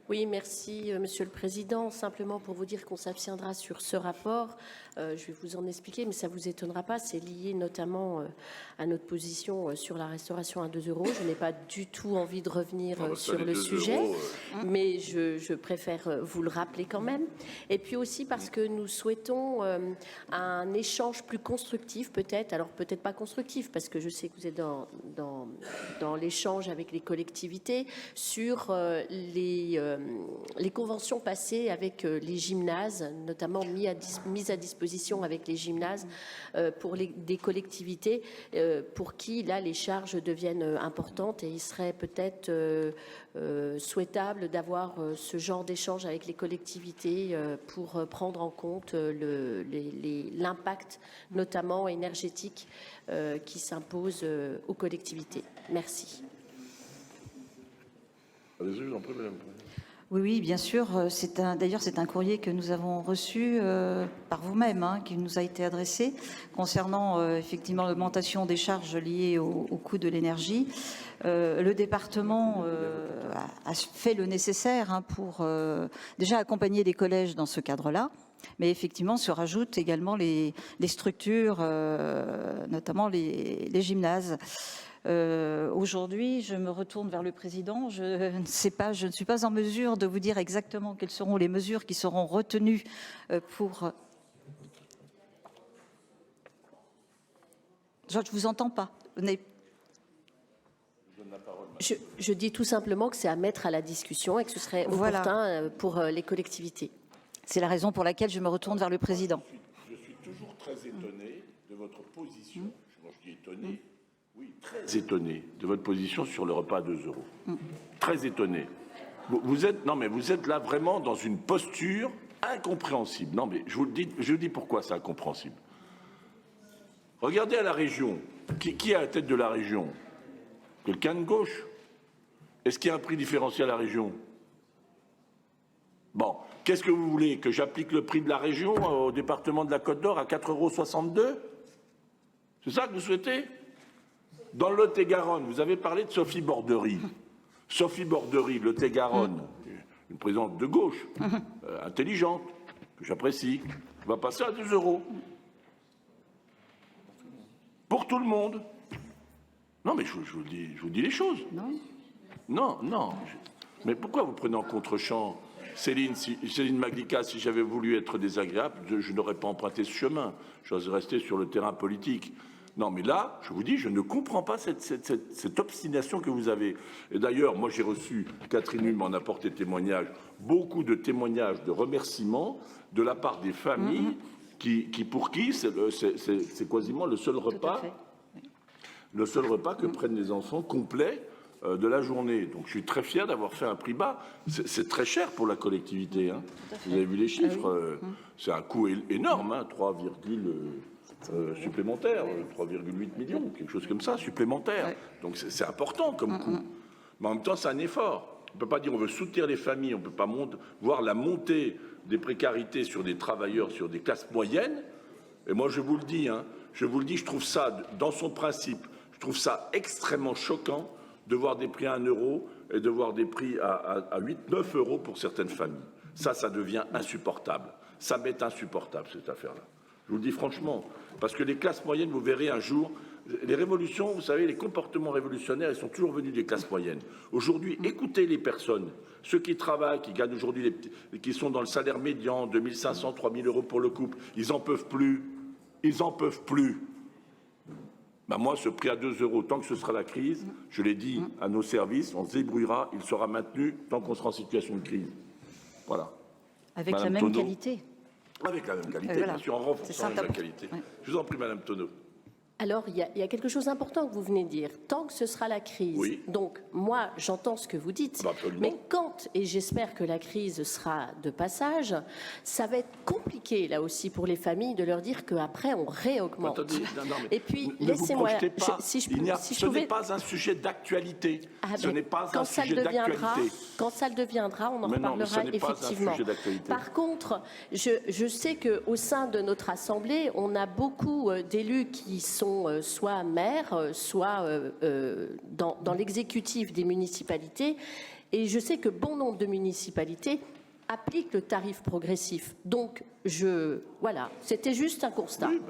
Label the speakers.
Speaker 1: Oui, merci Monsieur le Président. Simplement pour vous dire qu'on s'abstiendra sur ce rapport. Je vais vous en expliquer, mais ça ne vous étonnera pas. C'est lié notamment à notre position sur la restauration à 2 €. Je n'ai pas du tout envie de revenir sur le sujet, mais je préfère vous le rappeler quand même. Et puis aussi parce que nous souhaitons un échange plus constructif peut-être. Alors peut-être pas constructif, parce que je sais que vous êtes dans l'échange avec les collectivités sur les conventions passées avec les gymnases, notamment mises à disposition avec les gymnases pour des collectivités pour qui, là, les charges deviennent importantes et il serait peut-être souhaitable d'avoir ce genre d'échange avec les collectivités pour prendre en compte l'impact, notamment énergétique, qui s'impose aux collectivités. Merci.
Speaker 2: Allez-y, je vous en prie, madame.
Speaker 3: Oui, bien sûr. D'ailleurs, c'est un courrier que nous avons reçu par vous-même, qui nous a été adressé concernant effectivement l'augmentation des charges liées au coût de l'énergie. Le département a fait le nécessaire pour déjà accompagner les collèges dans ce cadre-là. Mais effectivement, se rajoutent également les structures, notamment les gymnases. Aujourd'hui, je me retourne vers le président. Je ne sais pas, je ne suis pas en mesure de vous dire exactement quelles seront les mesures qui seront retenues pour. Je ne vous entends pas.
Speaker 1: Je dis tout simplement que c'est à mettre à la discussion et que ce serait opportun pour les collectivités.
Speaker 3: C'est la raison pour laquelle je me retourne vers le président.
Speaker 2: Je suis toujours très étonné de votre position. Je dis étonné. Oui, très étonné de votre position sur le repas à 2 €. Très étonné. Vous êtes là vraiment dans une posture incompréhensible. Non, mais je vous dis pourquoi c'est incompréhensible. Regardez à la région. Qui est à la tête de la région? Quelqu'un de gauche. Est-ce qu'il y a un prix différencié à la région? Bon, qu'est-ce que vous voulez? Que j'applique le prix de la région au département de la Côte d'Or à 4,62 €? C'est ça que vous souhaitez? Dans le Lot-et-Garonne, vous avez parlé de Sophie Borderie. Sophie Borderie, Lot-et-Garonne, une présidente de gauche, intelligente, que j'apprécie, va passer à 2 €. Pour tout le monde. Non, mais je vous dis les choses. Non. Mais pourquoi vous prenez en contre-champ Céline Maglica? Si j'avais voulu être désagréable, je n'aurais pas emprunté ce chemin. J'aurais resté sur le terrain politique. Non, mais là, je vous dis, je ne comprends pas cette obstination que vous avez. Et d'ailleurs, moi, j'ai reçu, Catherine Hume m'en a apporté témoignage, beaucoup de témoignages de remerciements de la part des familles pour qui c'est quasiment le seul repas que prennent les enfants complet de la journée. Donc, je suis très fier d'avoir fait un prix bas. C'est très cher pour la collectivité. Vous avez vu les chiffres. C'est un coût énorme, 3, supplémentaire, 3,8 millions, quelque chose comme ça, supplémentaire. Donc c'est important comme coût. Mais en même temps, c'est un effort. On ne peut pas dire on veut soutenir les familles, on ne peut pas voir la montée des précarités sur des travailleurs, sur des classes moyennes. Et moi, je vous le dis, je trouve ça, dans son principe, je trouve ça extrêmement choquant de voir des prix à 1 € et de voir des prix à 8, 9 € pour certaines familles. Ça devient insupportable. Ça m'est insupportable, cette affaire-là. Je vous le dis franchement, parce que les classes moyennes, vous verrez un jour, les révolutions, vous savez, les comportements révolutionnaires, ils sont toujours venus des classes moyennes. Aujourd'hui, écoutez les personnes, ceux qui travaillent, qui gagnent aujourd'hui, qui sont dans le salaire médian, 2 500, 3 000 € pour le couple, ils n'en peuvent plus. Ils n'en peuvent plus. Ben moi, ce prix à 2 €, tant que ce sera la crise, je l'ai dit à nos services, on se débrouillera, il sera maintenu tant qu'on sera en situation de crise. Voilà.
Speaker 3: Avec la même qualité.
Speaker 2: Avec la même qualité, bien sûr, en renforçant la qualité. Oui. Je vous en prie, Madame Tonneau.
Speaker 1: Alors, il y a quelque chose d'important que vous venez de dire. Tant que ce sera la crise.
Speaker 2: Oui.
Speaker 1: Donc, moi, j'entends ce que vous dites. Mais quand, et j'espère que la crise sera de passage, ça va être compliqué, là aussi, pour les familles, de leur dire qu'après, on réaugmente.
Speaker 2: Attendez,
Speaker 1: et puis, laissez-moi...
Speaker 2: Ce n'est pas un sujet d'actualité. Ce n'est pas un sujet d'actualité.
Speaker 1: Quand ça le deviendra, on en reparlera effectivement. Par contre, je sais qu'au sein de notre Assemblée, on a beaucoup d'élus qui sont soit maires, soit dans l'exécutif des municipalités Et je sais que bon nombre de municipalités appliquent le tarif progressif. Donc, voilà, c'était juste un constat.
Speaker 2: Oui,